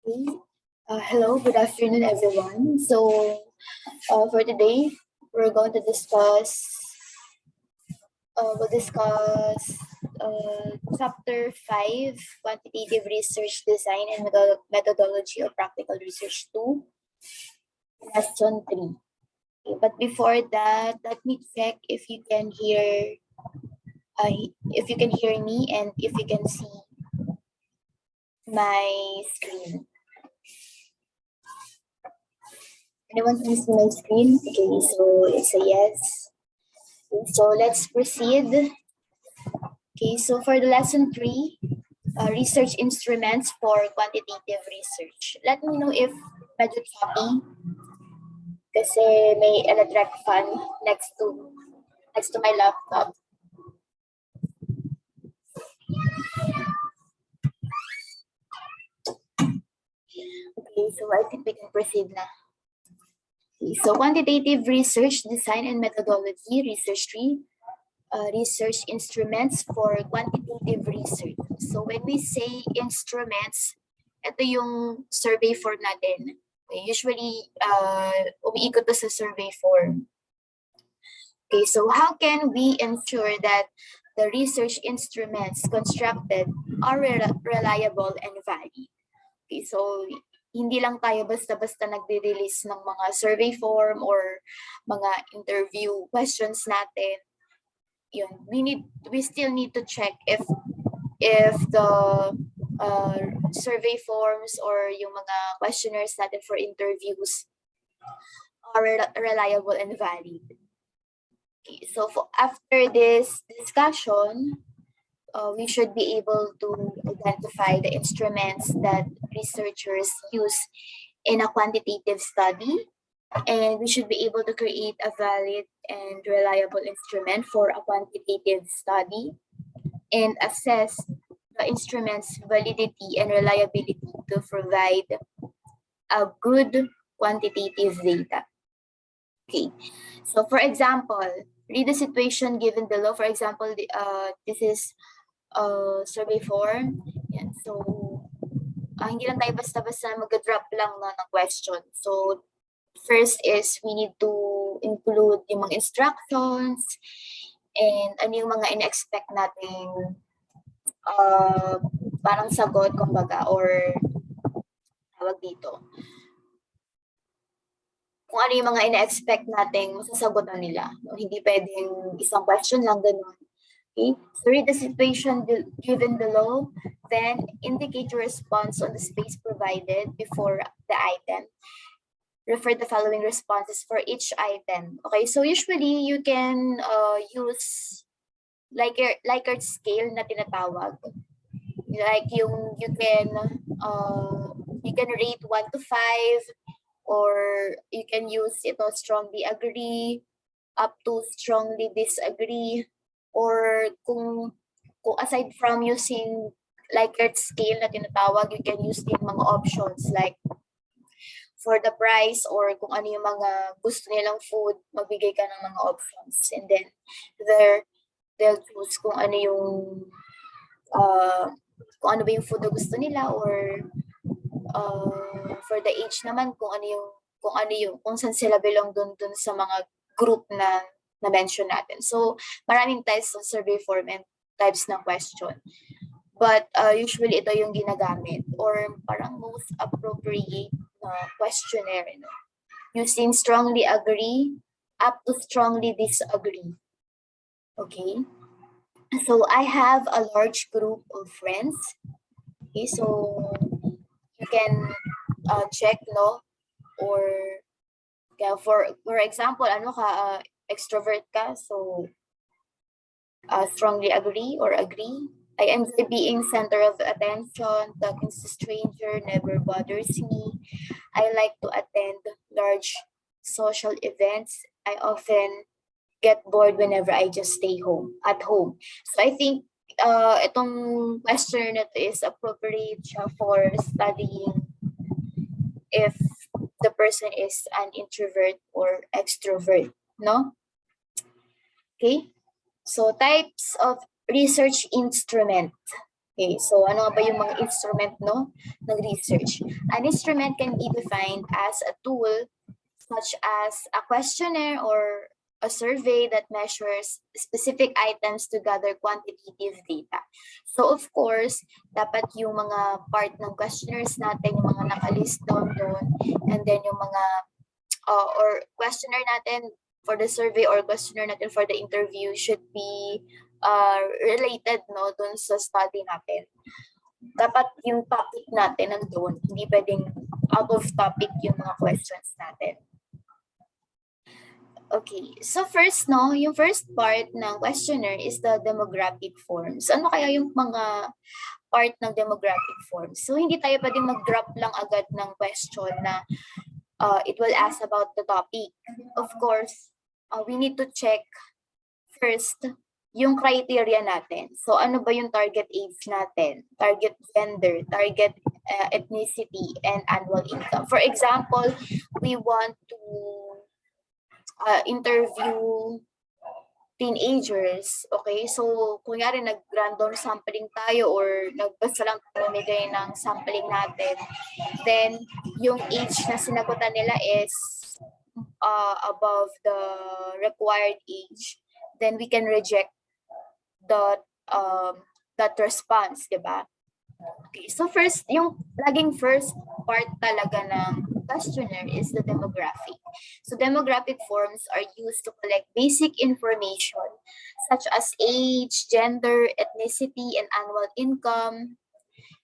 Okay. Hello, good afternoon, everyone. For today, we're going to discuss. We'll discuss Chapter 5, Quantitative Research Design and Methodology of Practical Research 2, Lesson 3. Okay, but before that, let me check if you can hear. If you can hear me and if you can see my screen. Anyone can see my screen? Okay, so it's a yes. Okay, so let's proceed. Okay, so for the lesson 3, research instruments for quantitative research. Let me know if medyo choppy kasi may electric fan next to my laptop. Okay, so I think we can proceed na. Okay, so quantitative research design and methodology, research 3. Research instruments for quantitative research. So when we say instruments, ito yung survey form natin. Okay, usually, umiikot to sa survey form. Okay, so how can we ensure that the research instruments constructed are reliable and valid? Okay, so hindi lang tayo basta-basta nagre-release ng mga survey form or mga interview questions natin. Yun, we still need to check if the survey forms or yung mga questionnaires natin for interviews are reliable and valid. Okay, so after this discussion, we should be able to identify the instruments that researchers use in a quantitative study, and we should be able to create a valid and reliable instrument for a quantitative study and assess the instrument's validity and reliability to provide a good quantitative data. Okay, so for example, read the situation given below. For example, this is a survey form. Yan. So, hindi lang tayo basta-basta mag-drop lang ng question. So, first is we need to include yung mga instructions and ano yung mga in-expect nating parang sagot, kumbaga, or tawag dito. Kung ano yung mga ina-expect nating masasagutan nila. No? Hindi pwedeng isang question lang, ganun. Okay? So read the situation given below, then indicate your response on the space provided before the item. Refer the following responses for each item. Okay, so usually you can use Likert scale na tinatawag. Like you can rate 1 to 5, or you can use ito strongly agree, up to strongly disagree, or kung aside from using Likert scale na tinatawag, you can use din mga options like for the price or kung ano yung mga gusto nilang food, magbigay ka ng mga options. And then they'll choose kung ano yung kung ano ba yung food na gusto nila, or for the age naman kung saan sila belong dun sa mga group na mention natin. So maraming types of survey form and types ng question. But usually ito yung ginagamit or parang most appropriate questionnaire, no? Using strongly agree up to strongly disagree. Okay, so I have a large group of friends. Okay, so you can check, no, or for example, ano ka, extrovert ka, so strongly agree or agree. I enjoy being center of attention. Talking to stranger never bothers me. I like to attend large social events. I often get bored whenever I just stay at home. So I think itong question na to is appropriate for studying if the person is an introvert or extrovert, no? Okay, so types of research instrument. Okay, so ano ba yung mga instrument, no, ng research? An instrument can be defined as a tool such as a questionnaire or a survey that measures specific items to gather quantitative data. So of course, dapat yung mga part ng questionnaires natin, yung mga nakalist doon, and then yung mga or questionnaire natin for the survey or questionnaire natin for the interview should be related, no, dun sa study natin. Dapat yung topic natin nandun, hindi pwedeng out of topic yung mga questions natin. Okay, so first, no, yung first part ng questionnaire is the demographic forms. Ano kaya yung mga part ng demographic forms? So hindi tayo pwedeng mag-drop lang agad ng question na it will ask about the topic. Of course, we need to check first yung criteria natin. So ano ba yung target age natin, target gender, target ethnicity, and annual income. For example, we want to interview teenagers, okay? So kunyari nag-random sampling tayo or nagbasa lang pamimigay ng sampling natin, then yung age na sinagutan nila is above the required age, then we can reject that response, di ba? Okay, so first, yung laging first part talaga ng questionnaire is the demographic. So demographic forms are used to collect basic information such as age, gender, ethnicity, and annual income.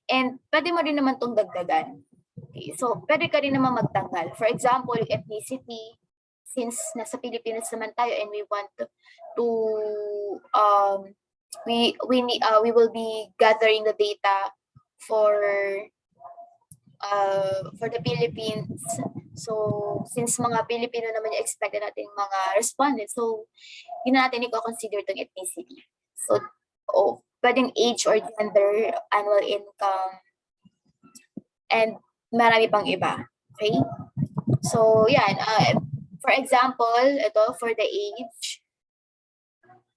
And pwede mo rin naman itong dagdagan. Okay, so pwede ka rin naman magtanggal. For example, yung ethnicity, since nasa Pilipinas naman tayo and we want to we will be gathering the data for the Philippines. So since mga Pilipino naman yung expected natin mga respondents, so yun natin i-consider itong ethnicity. So pwedeng age or gender, annual income, and marami pang iba. Okay? So yan, for example, ito for the age.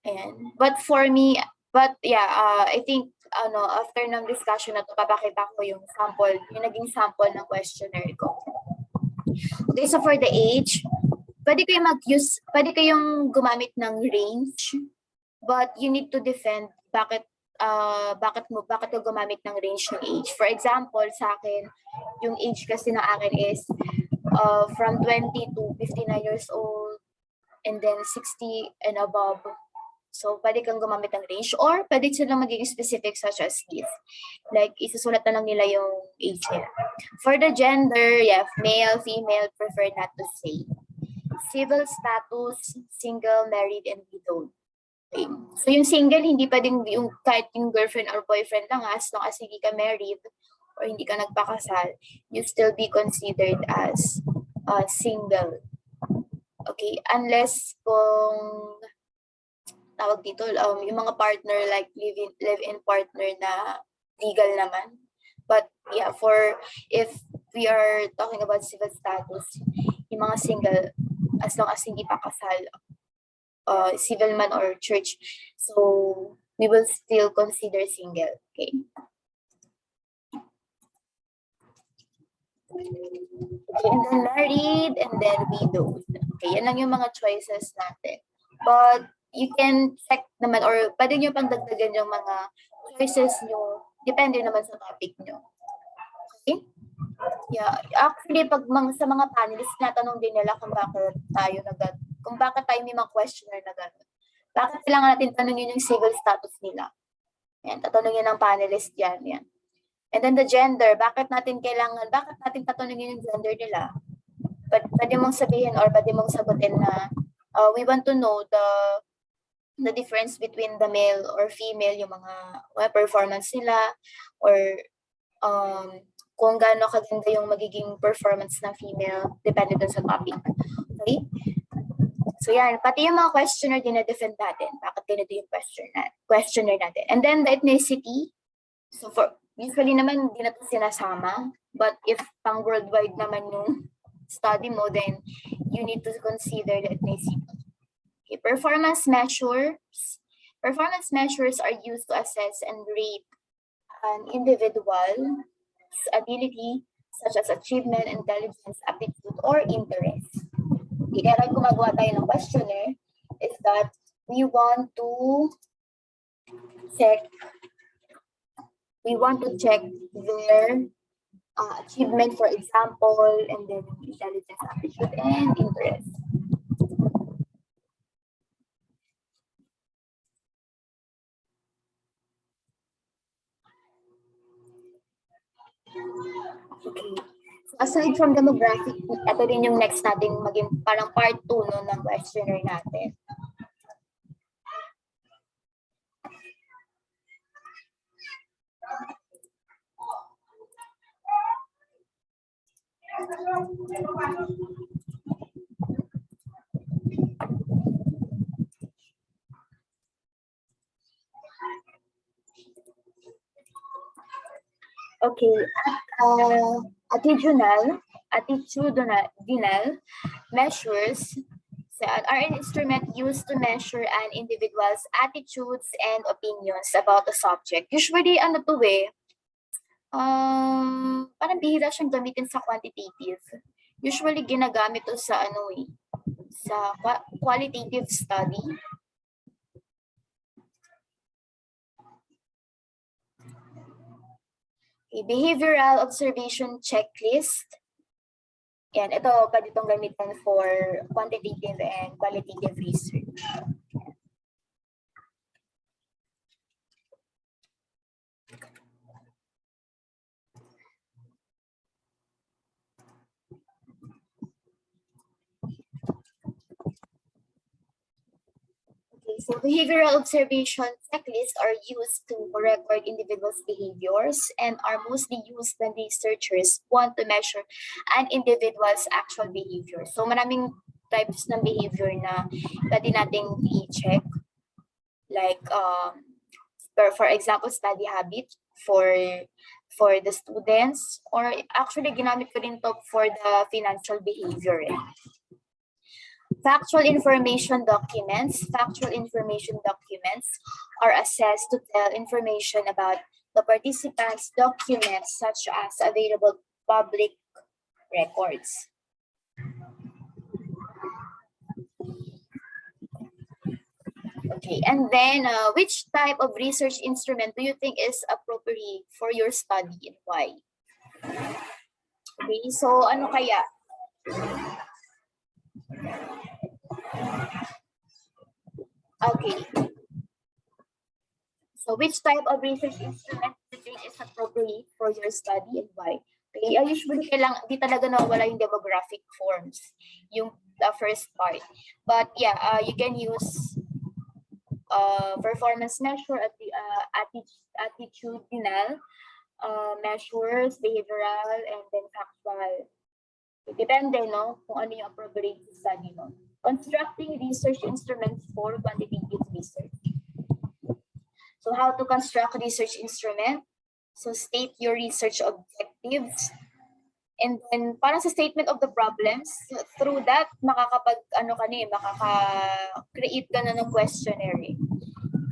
Ayan. But I think after ng discussion na to, papakita ko yung sample, yung naging sample ng questionnaire ko. Okay, so for the age, pwede kayong gumamit ng range, but you need to defend bakit ka gumamit ng range ng age. For example, sa akin, yung age kasi na akin is from 20 to 59 years old, and then 60 and above. So, pwede kang gumamit ng range or pwede silang maging specific such as this. Like, isusulat na lang nila yung age nila. For the gender, male, female, prefer not to say. Civil status, single, married, and widowed. Okay. So, yung single, hindi pwedeng kahit yung girlfriend or boyfriend lang, as long as hindi ka married or hindi ka nagpakasal, you still be considered as single. Okay, unless kung tawag dito, yung mga partner like live-in partner na legal naman. But yeah, if we are talking about civil status, yung mga single, as long as hindi pa kasal, civil man or church, so we will still consider single. Okay. And then married, and then widowed. Okay, yan lang yung mga choices natin. But you can check naman or pwede nyo pang dagdagan yung mga choices nyo. Depende naman sa topic nyo. Okay? Yeah. Actually, sa mga panelists, natanong din nila kung bakit tayo may mga questionnaire na gano'n. Bakit kailangan natin tanongin yung civil status nila? Yan, tatanungin ng panelist yan. And then the gender, bakit natin tatanungin yung gender nila? Pwede mong sabihin or pwede mong sagutin na we want to know the difference between the male or female, yung mga performance nila, or kung gaano kaganda yung magiging performance ng female, depende dun sa topic. Okay? So yan, pati yung mga questionnaire dinedefend natin. Bakit ganito yung questionnaire natin? And then the ethnicity. So usually naman, hindi na ito sinasama. But if pang worldwide naman yung study mo, then you need to consider the ethnicity. Okay, performance measures are used to assess and rate an individual's ability such as achievement, intelligence, aptitude, or interest. Okay, kaya gumagawa tayo ng questionnaire is that we want to check their achievement, for example, and then intelligence, aptitude, and interest. Okay. So aside from demographic, ito din yung next natin maging parang part 2 no, ng questionnaire natin. Okay, attitudinal measures are an instrument used to measure an individual's attitudes and opinions about a subject. Usually, ano to parang bihira siyang gamitin sa quantitative. Usually, ginagamit to sa sa qualitative study. A behavioral observation checklist. Yan, ito pwede itong gamitin for quantitative and qualitative research. So behavioral observation checklists are used to record individuals' behaviors and are mostly used when researchers want to measure an individual's actual behavior. So maraming types ng behavior na pwede nating i-check. Like, for example, study habit for the students, or actually ginamit ko rin to for the financial behavior. Factual information documents are assessed to tell information about the participants' documents, such as available public records. Okay, and then which type of research instrument do you think is appropriate for your study and why? Okay, so ano kaya? Okay. So which type of research instrument do you think is appropriate for your study and why? Okay, usually di talaga nawawala yung demographic forms, yung the first part. But yeah, you can use performance measure at the attitudinal measures, behavioral, and then factual. Depende, no, kung ano yung appropriate study, no. Constructing research instruments for quantitative research. So how to construct research instrument? So state your research objectives. And then parang sa statement of the problems, through that, makaka-create ka na ng questionnaire.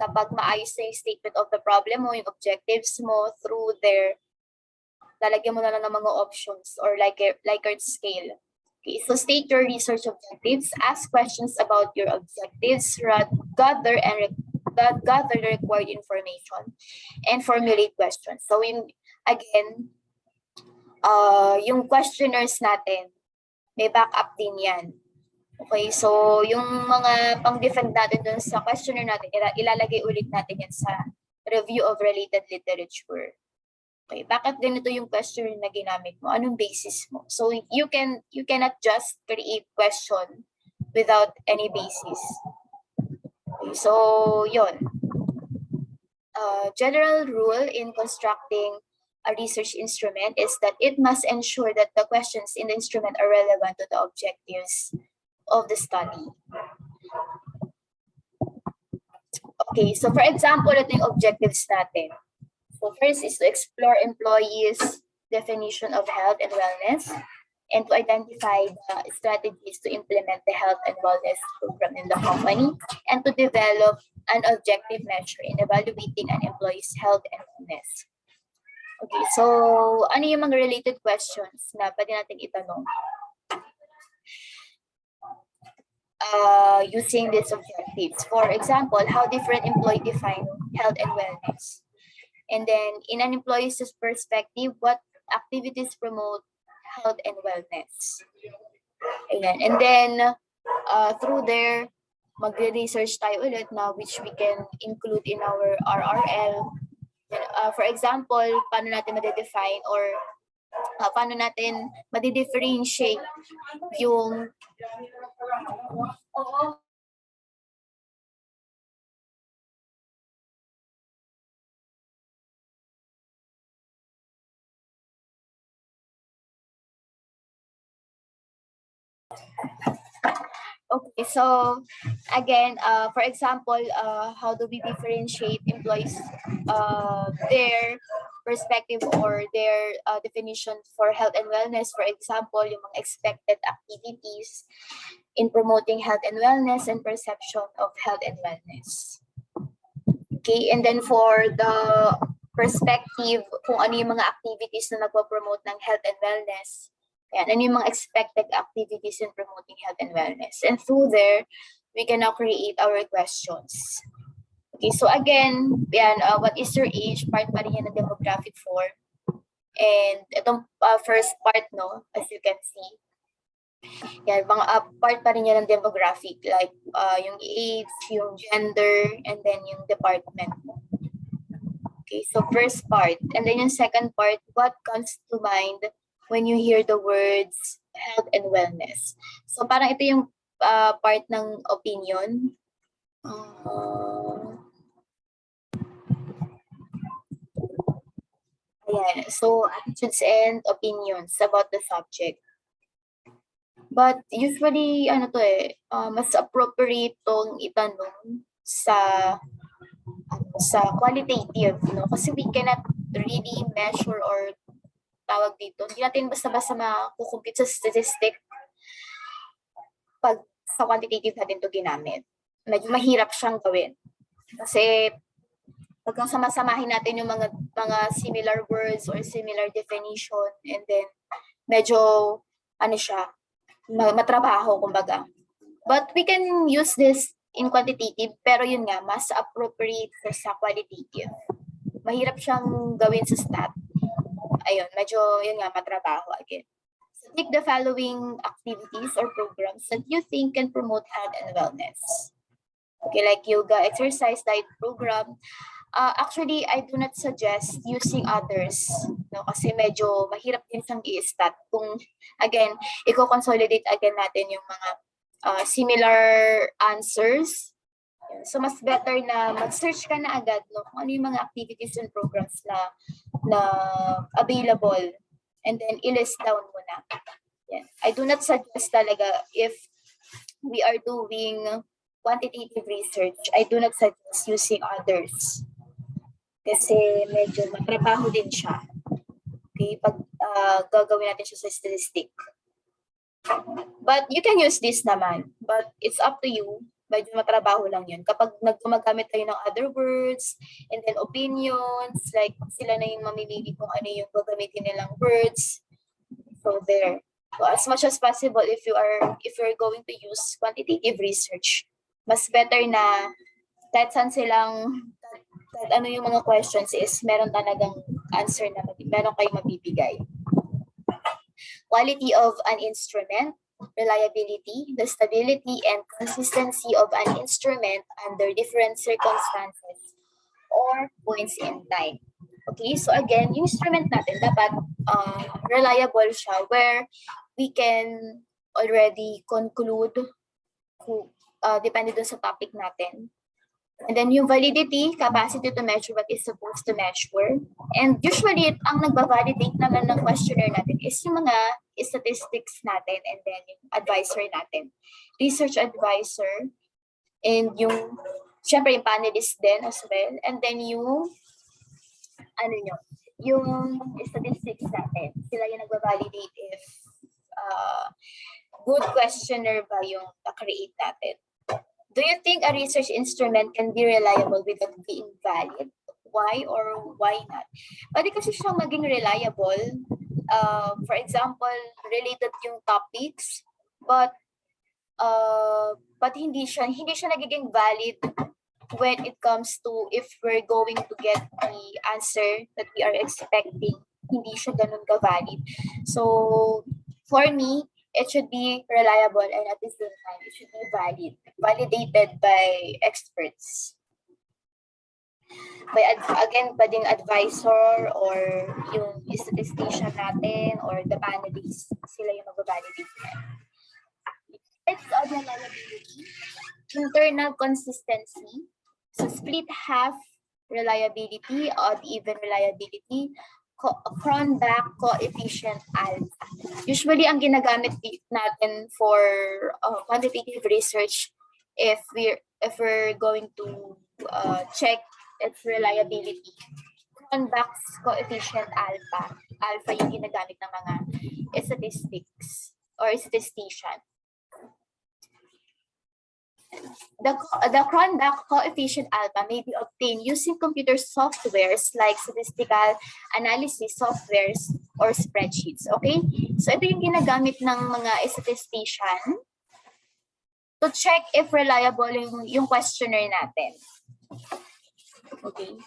Kapag maayos na yung statement of the problem mo, yung objectives mo, through there, lalagyan mo na lang ng mga options or Likert scale. Okay, so state your research objectives, ask questions about your objectives, gather the required information, and formulate questions. So again, yung questionnaires natin, may backup din yan. Okay, so yung mga pang-defend natin dun sa questionnaire natin, ilalagay ulit natin yan sa review of related literature. Okay, bakit ganito yung question na ginamit mo? Anong basis mo? So you cannot just create question without any basis. Okay, so yun. General rule in constructing a research instrument is that it must ensure that the questions in the instrument are relevant to the objectives of the study. Okay, so for example, ito yung objectives natin. So first is to explore employees' definition of health and wellness, and to identify the strategies to implement the health and wellness program in the company, and to develop an objective measure in evaluating an employee's health and wellness. Okay, so ano yung mga related questions na pwede natin itanong? Using these objectives. For example, how different employee define health and wellness. And then in an employee's perspective, what activities promote health and wellness? Ayan. And then through there, magre-research tayo ulit na which we can include in our RRL. For example, paano natin ma-define or paano natin ma-differentiate yung Okay, so again, for example, how do we differentiate employees, their perspective or their definition for health and wellness? For example, yung mga expected activities in promoting health and wellness and perception of health and wellness. Okay, and then for the perspective, kung ano yung mga activities na nagpo-promote ng health and wellness, yan, ano yung mga expected activities in promoting health and wellness. And through there, we can now create our questions. Okay, so again, yan, what is your age? Part pa rin yan ng demographic form. And itong first part, no, as you can see, yan, mga part pa rin yan ng demographic, like yung age, yung gender, and then yung department mo. Okay, so first part. And then yung second part, what comes to mind when you hear the words health and wellness? So parang ito yung part ng opinion. Ayan, so attitudes and opinions about the subject. But usually, ano to mas appropriate tong itanong sa qualitative, no? Kasi we cannot really measure or tawag dito. Hindi natin basta-basta makukumpute sa statistic pag sa quantitative natin to ginamit. Medyo mahirap siyang gawin. Kasi pag sama-samahin natin yung mga similar words or similar definition, and then medyo ano siya, matrabaho kumbaga. But we can use this in quantitative, pero yun nga, mas appropriate sa qualitative. Mahirap siyang gawin sa stat. Ayun, medyo yun nga, matrabaho again. So take the following activities or programs that you think can promote health and wellness. Okay, like yoga, exercise, diet program. Actually, I do not suggest using others, no? Kasi medyo mahirap din siyang i-stat. Kung, again, i-consolidate again natin yung mga similar answers. So, mas better na mag-search ka na agad, no? Kung ano yung mga activities and programs na available. And then, i-list down mo na. Yeah. I do not suggest talaga if we are doing quantitative research, I do not suggest using others. Kasi medyo matrabaho din siya. Okay, pag gagawin natin siya sa statistic. But you can use this naman. But it's up to you. Medyo matrabaho lang yun. Kapag naggumagamit tayo ng other words, and then opinions, like sila na yung mamimili kung ano yung gagamitin nilang words. So there. So as much as possible, if you're going to use quantitative research, mas better na kahit saan silang, kahit ano yung mga questions is meron talagang answer na meron kayong mabibigay. Quality of an instrument, reliability, the stability and consistency of an instrument under different circumstances or points in time. Okay, so again, yung instrument natin dapat reliable siya where we can already conclude depende dun sa topic natin. And then yung validity, capacity to measure what is supposed to measure. And usually, ang nagbavalidate naman ng questionnaire natin is yung mga statistics natin and then yung advisor natin. Research advisor and yung, syempre yung panelist din as well. And then yung, yung statistics natin. Sila yung nagbavalidate if good questionnaire ba yung na-create natin. Do you think a research instrument can be reliable without being valid? why or why not. Pwede kasi siyang maging reliable. For example, related yung topics, but hindi siya nagiging valid when it comes to if we're going to get the answer that we are expecting. Hindi siya ganun ka-valid. So, for me, it should be reliable and at the same time, it should be validated by experts. Again, pwedeng advisor or yung statistician natin or the panelists, sila yung mag-validate yan. Types of reliability, internal consistency, so split half reliability, odd even reliability, Cronbach coefficient alpha. Usually, ang ginagamit natin for quantitative research if we're going to check its reliability. Cronbach's coefficient alpha. Alpha yung ginagamit ng mga statistics or statistician. The Cronbach coefficient alpha may be obtained using computer softwares like statistical analysis softwares or spreadsheets. Okay? So ito yung ginagamit ng mga statistician to check if reliable yung questionnaire natin. Okay.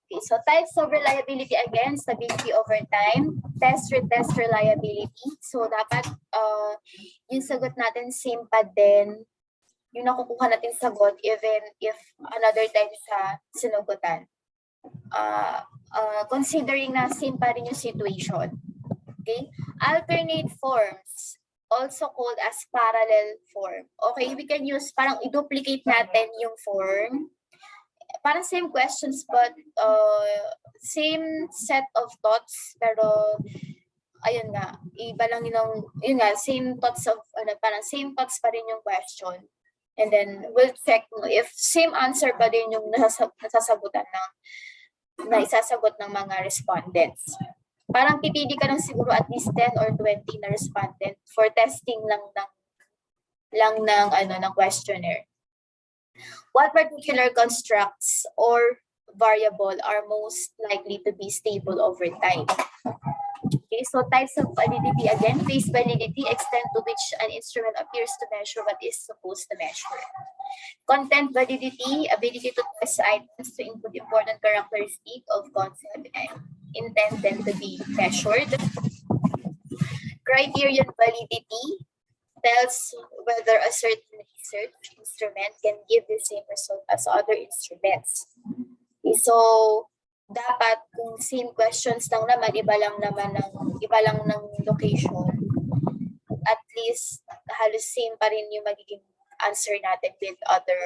Okay, so types of reliability again, stability over time, retest reliability. So dapat yung sagot natin same pa din, yung nakukuha natin sagot even if another time sa sinugutan. Considering na same pa rin yung situation. Okay? Alternate forms, also called as parallel form. Okay, we can use, parang i-duplicate natin yung form. Parang same questions but same set of thoughts pero ayun nga, iba lang yun nga, same thoughts of parang same thoughts pa rin yung question. And then we'll check if same answer pa din yung nasasagutan na isasagot ng mga respondents. Parang pipili ka lang siguro at least 10 or 20 na respondent for testing lang ng questionnaire. What particular constructs or variable are most likely to be stable over time? Okay, so types of validity again, phase validity, extent to which an instrument appears to measure what is supposed to measure. Content validity, ability to test items to include important characteristics of concept and intended to be measured. Criterion validity tells whether a certain research instrument can give the same result as other instruments. Okay, so dapat kung same questions lang naman, iba lang ng location, at least halos same pa rin yung magiging answer natin with other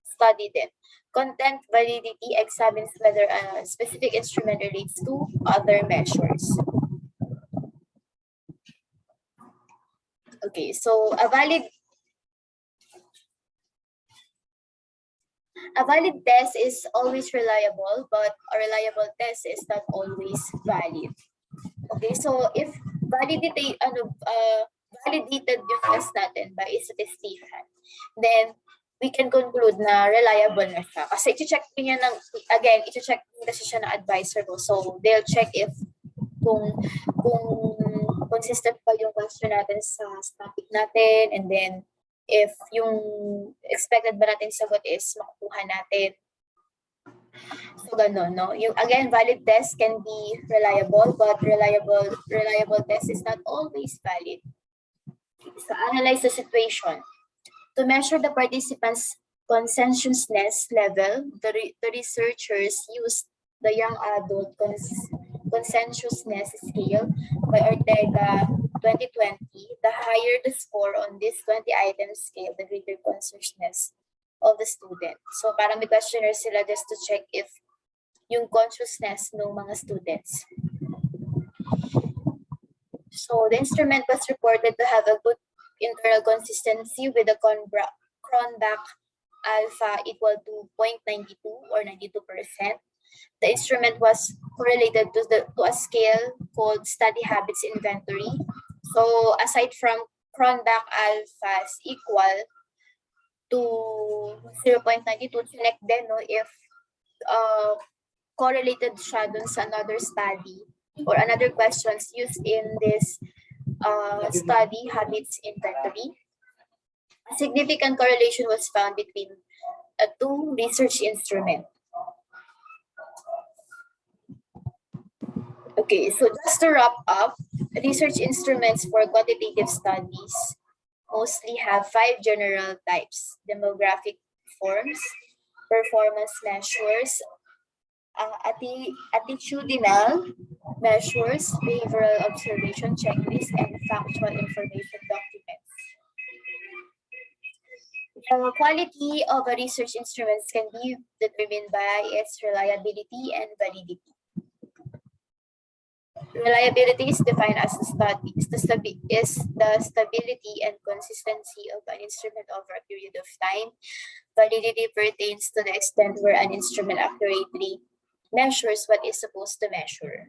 study din. Content validity examines whether a specific instrument relates to other measures. Okay, so a valid test is always reliable, but a reliable test is not always valid. Okay, so if validated yung test natin by a statistician, then we can conclude na reliable na siya. Kasi i-check niya i-check kasi siya ng advisor mo. So they'll check if kung consistent pa yung question natin sa topic natin, and then if yung expected ba natin sagot is makukuha natin. So ganun, no? Yung again, valid test can be reliable, but reliable test is not always valid. So analyze the situation. To measure the participants' conscientiousness level, the researchers used the Young Adult Conscientiousness Scale by Ortega 2020. The higher the score on this 20-item scale, the greater consciousness of the student. So parang may questionnaire sila just to check if yung consciousness ng mga students. So the instrument was reported to have a good internal consistency with the Cronbach alpha equal to 0.92 or 92%. The instrument was correlated to a scale called Study Habits Inventory. So aside from Cronbach alphas equal, to 0.92, select then no, if correlated siya dun sa another study or another questions used in this study, habits inventory. A significant correlation was found between two research instruments. Okay, so just to wrap up, research instruments for quantitative studies mostly have 5 general types: demographic forms, performance measures, attitudinal measures, behavioral observation checklists, and factual information documents. The quality of a research instruments can be determined by its reliability and validity. Reliability is defined as the stability and consistency of an instrument over a period of time. Validity pertains to the extent where an instrument accurately measures what it's supposed to measure.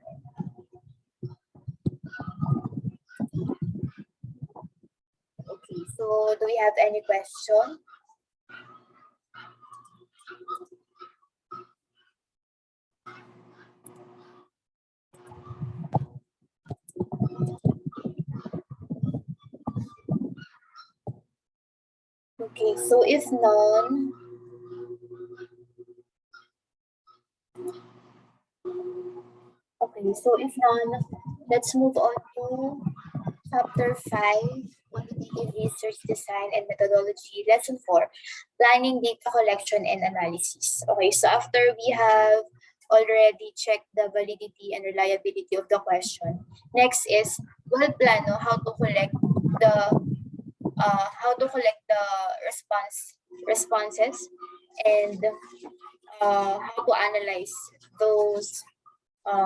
Okay, so do we have any question? Okay, so if none, let's move on to Chapter 5, Quantitative Research Design and Methodology, Lesson 4, Planning, Data Collection, and Analysis. Okay, so after we have already checked the validity and reliability of the question, next is, well, plano, how to collect the responses and how to analyze those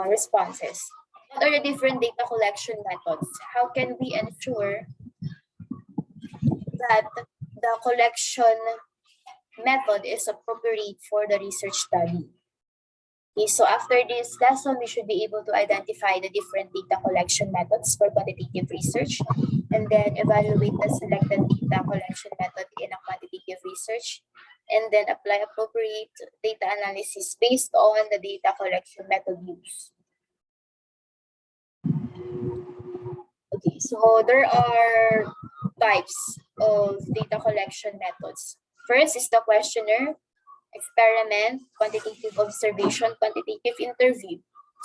responses. What are the different data collection methods? How can we ensure that the collection method is appropriate for the research study? Okay, so after this lesson, we should be able to identify the different data collection methods for quantitative research and then evaluate the selected data collection method in a quantitative research and then apply appropriate data analysis based on the data collection method used. Okay, so there are types of data collection methods. First is the questionnaire, experiment, quantitative observation, quantitative interview.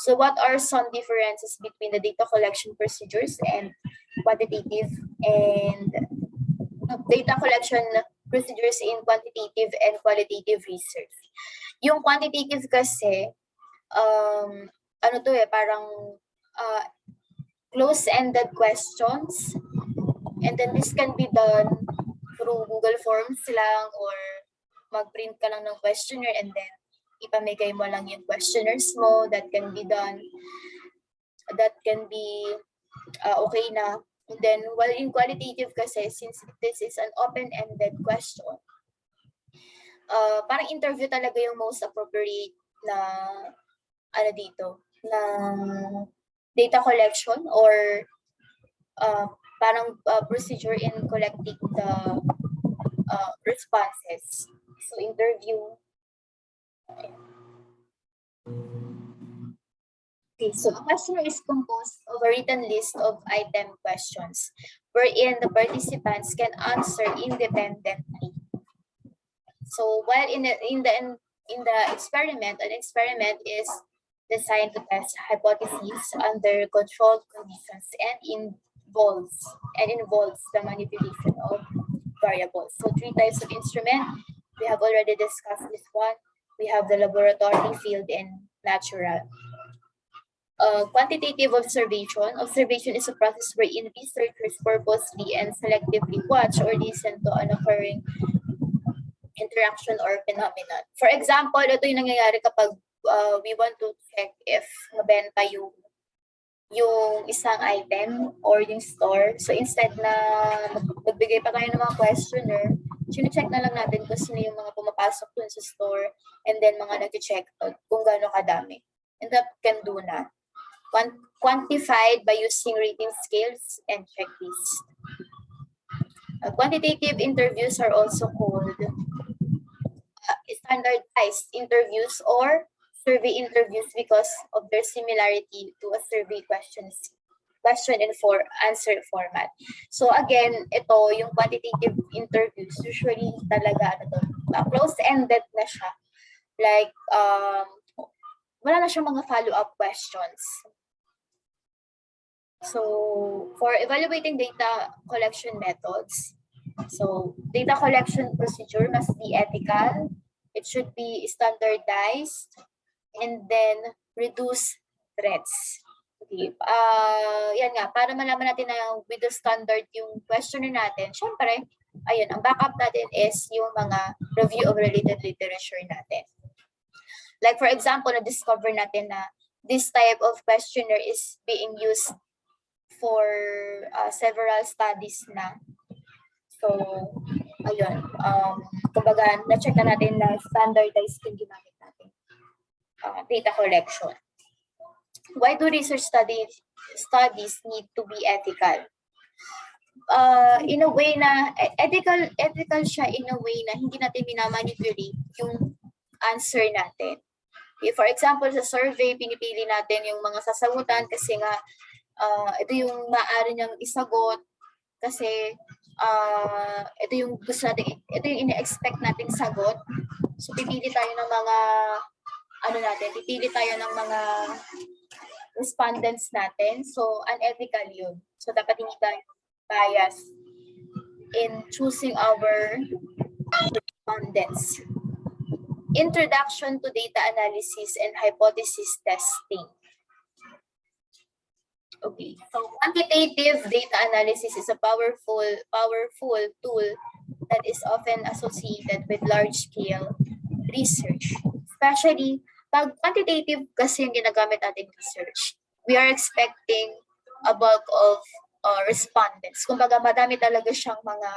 So what are some differences between the data collection procedures and quantitative and data collection procedures in quantitative and qualitative research? Yung quantitative kasi, parang close-ended questions, and then this can be done through Google Forms lang or mag-print ka lang ng questionnaire and then ipamigay mo lang yung questionnaires mo. That can be done. That can be okay na. And then while in qualitative kasi, since this is an open-ended question, parang interview talaga yung most appropriate na na data collection or parang procedure in collecting the responses. So interview. Okay, so a questionnaire is composed of a written list of item questions wherein the participants can answer independently. So while in the experiment, an experiment is designed to test hypotheses under controlled conditions and involves the manipulation of variables. So 3 types of instrument. We have already discussed this one. We have the laboratory, field, and natural. Quantitative observation. Observation is a process wherein researchers purposely and selectively watch or listen to an occurring interaction or phenomenon. For example, ito yung nangyayari kapag we want to check if mabenta yung isang item or yung store. So instead na magbigay pa tayo ng mga questionnaire, sino-check na lang natin kung sino yung mga pumapasok dun sa store and then mga nag-check out kung gaano kadami. And that can do na. Quantified by using rating scales and checklists. Quantitative interviews are also called standardized interviews or survey interviews because of their similarity to a survey question and answer format. So again, ito yung quantitative interviews usually talaga close-ended na siya. Like wala na siyang mga follow-up questions. So for evaluating data collection methods, so data collection procedure must be ethical, it should be standardized, and then reduce threats. Okay. Yan nga, para malaman natin na with the standard yung questionnaire natin, syempre, ayun, ang backup natin is yung mga review of related literature natin. Like for example, na-discover natin na this type of questionnaire is being used for several studies na. So, ayun, kumbaga, na-check na natin na standardized yung ginamit natin. Data collection. Why do research studies need to be ethical? In a way na ethical siya in a way na hindi natin minamanipulate yung answer natin. Okay, for example, sa survey, pinipili natin yung mga sasagutan kasi nga ito yung maaari niyang isagot kasi ito yung gusto natin, ito yung ina-expect nating sagot. So pipili tayo ng mga pipili tayo ng mga respondents natin. So, unethical yun. So, dapat hindi tayo bias in choosing our respondents. Introduction to data analysis and hypothesis testing. Okay, so quantitative data analysis is a powerful tool that is often associated with large-scale research. Especially, pag quantitative kasi yung ginagamit natin research, we are expecting a bulk of respondents. Kumbaga, madami talaga siyang mga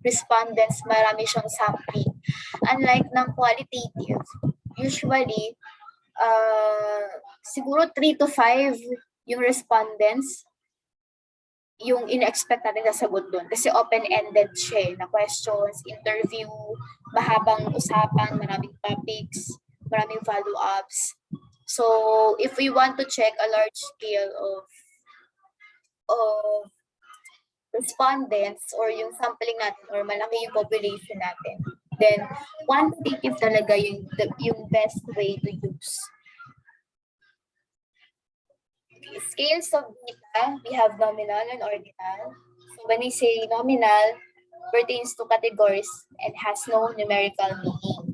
respondents, marami siyang sampling. Unlike ng qualitative, usually, siguro 3 to 5 yung respondents, yung ina-expect natin sasagot doon. Kasi open-ended siya na questions, interview, mahabang usapan, maraming topics, maraming follow-ups. So, if we want to check a large scale of respondents or yung sampling natin or malaki yung population natin, then quantitative talaga yung best way to use. Scales of data, we have nominal and ordinal. So when we say nominal, pertains to categories and has no numerical meaning.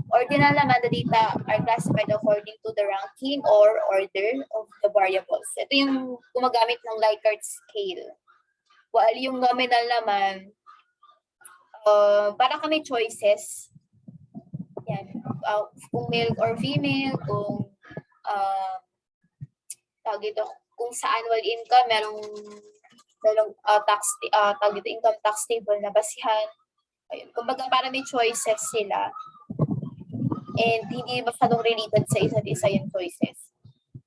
Ordinal naman, the data are classified according to the ranking or order of the variables. Ito yung gumagamit ng Likert scale. While yung nominal naman, para kami choices. Yan. Kung male or female, kung kung sa annual income, merong income tax table na basihan. Ayun. Kumbaga para may choices sila. And hindi masyadong related sa isa't isa yung choices.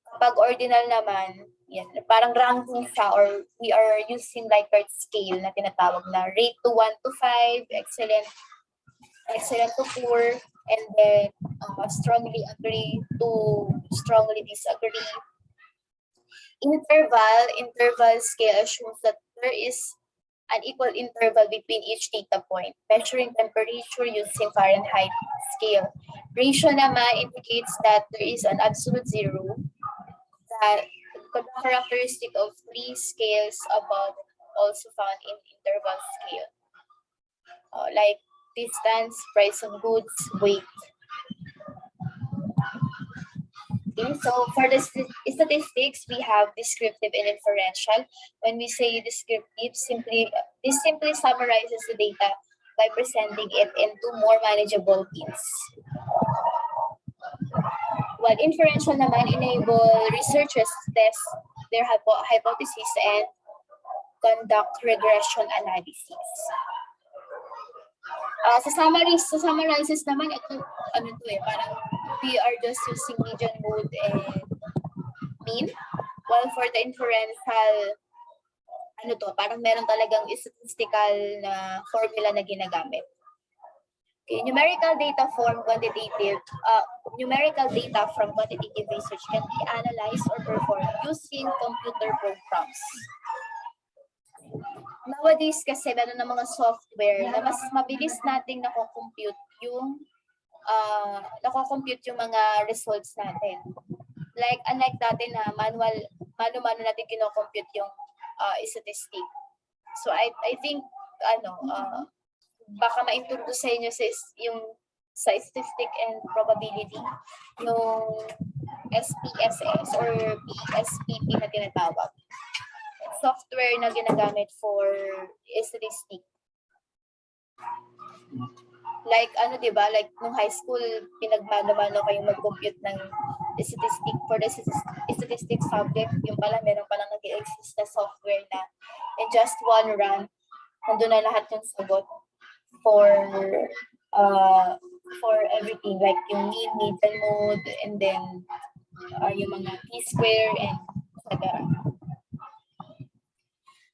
Kapag ordinal naman, yan, parang ranking siya or we are using Likert scale na tinatawag na rate to 1 to 5, excellent to poor, and then strongly agree to strongly disagree. Interval scale assumes that there is an equal interval between each data point, measuring temperature using Fahrenheit scale. Ratio naman indicates that there is an absolute zero, that the characteristic of 3 scales above also found in interval scale, like distance, price of goods, weight. Okay, so for the statistics, we have descriptive and inferential. When we say descriptive, this simply summarizes the data by presenting it into more manageable means. While inferential naman enable researchers to test their hypothesis and conduct regression analysis. Sa summarizes naman, ito, parang we are just using median, mode, and mean. While for the inferential ano to, parang meron talagang statistical na formula na ginagamit. Okay, numerical data from quantitative research can be analyzed or performed using computer programs. Nowadays kasi meron ng mga software na mas mabilis nating nako-compute yung mga results natin. Like unlike dati na mano-mano natin kino-compute yung statistic. So I think baka ma-introduce sa inyo yung statistic and probability, yung SPSS or PSPP na tinatawag. Software na ginagamit for statistic. Like diba? Like nung high school, pinagmano-mano kayong mag-compute ng statistic for the statistic subject. Yung pala, meron palang nag-exist na software na in just one run, nandun na lahat yung sagot for everything. Like yung mean, median, mode, and then yung mga t-square and etc.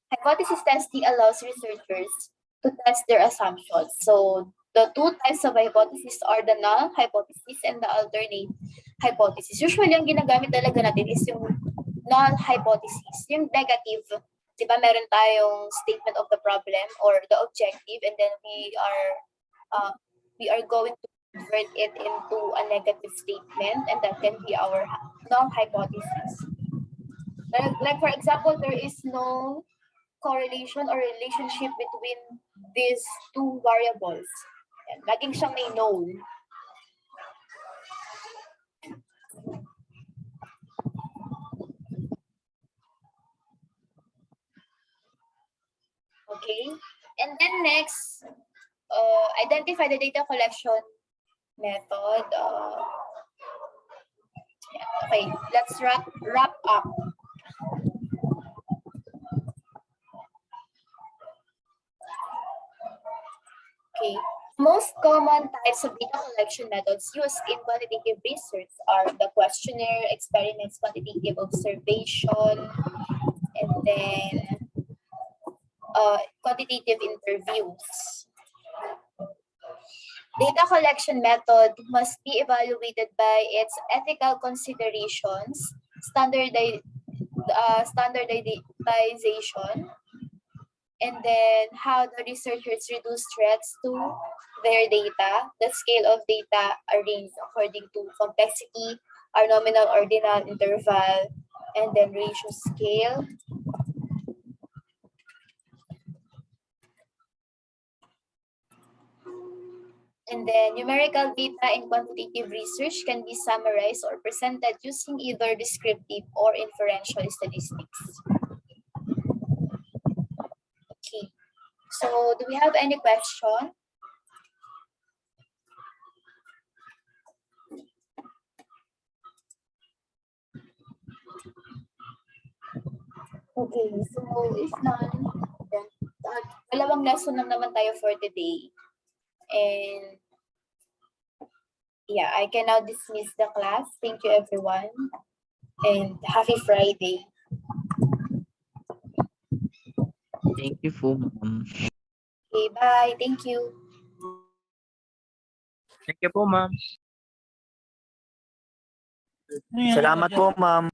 Hypothesis testing allows researchers to test their assumptions. So the two types of hypothesis are the null hypothesis and the alternate hypothesis. Usually, ang ginagamit talaga natin is yung null hypothesis, yung negative. Diba, meron tayong statement of the problem or the objective, and then we are going to convert it into a negative statement, and that can be our null hypothesis. Like for example, there is no correlation or relationship between these two variables. Yan, laging siyang may no. Okay, and then next, identify the data collection method. Okay, let's wrap up. Okay, most common types of data collection methods used in quantitative research are the questionnaire, experiments, quantitative observation, and then quantitative interviews. Data collection method must be evaluated by its ethical considerations, standardization, and then how the researchers reduce threats to their data. The scale of data arranged according to complexity, our nominal, ordinal, interval, and then ratio scale. And then numerical data in quantitative research can be summarized or presented using either descriptive or inferential statistics. Okay, so do we have any question? Okay, so if none, then dalawang lesson lang naman tayo for today. And yeah, I can now dismiss the class. Thank you, everyone. And happy Friday. Thank you po, ma'am. Okay, bye. Thank you. Thank you po, ma'am. Salamat po, ma'am.